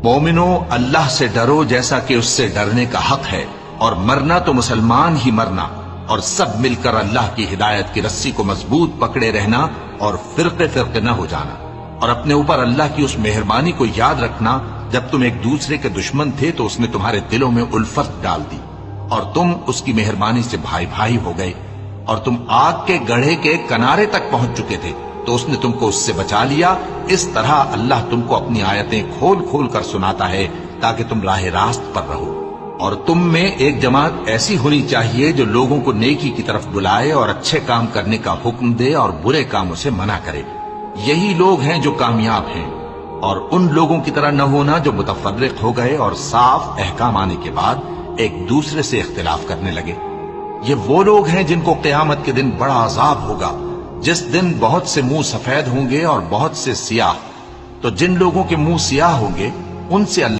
مومنو اللہ سے ڈرو جیسا کہ اس سے ڈرنے کا حق ہے، اور مرنا تو مسلمان ہی مرنا، اور سب مل کر اللہ کی ہدایت کی رسی کو مضبوط پکڑے رہنا اور فرقے فرقے نہ ہو جانا، اور اپنے اوپر اللہ کی اس مہربانی کو یاد رکھنا جب تم ایک دوسرے کے دشمن تھے تو اس نے تمہارے دلوں میں الفت ڈال دی اور تم اس کی مہربانی سے بھائی بھائی ہو گئے، اور تم آگ کے گڑھے کے کنارے تک پہنچ چکے تھے تو اس نے تم کو اس سے بچا لیا۔ اس طرح اللہ تم کو اپنی آیتیں کھول کھول کر سناتا ہے تاکہ تم راہ راست پر رہو۔ اور تم میں ایک جماعت ایسی ہونی چاہیے جو لوگوں کو نیکی کی طرف بلائے اور اچھے کام کرنے کا حکم دے اور برے کاموں سے منع کرے، یہی لوگ ہیں جو کامیاب ہیں۔ اور ان لوگوں کی طرح نہ ہونا جو متفرق ہو گئے اور صاف احکام آنے کے بعد ایک دوسرے سے اختلاف کرنے لگے۔ یہ وہ لوگ ہیں جن کو قیامت کے دن بڑا عذاب ہوگا، جس دن بہت سے منہ سفید ہوں گے اور بہت سے سیاہ، تو جن لوگوں کے منہ سیاہ ہوں گے ان سے اللہ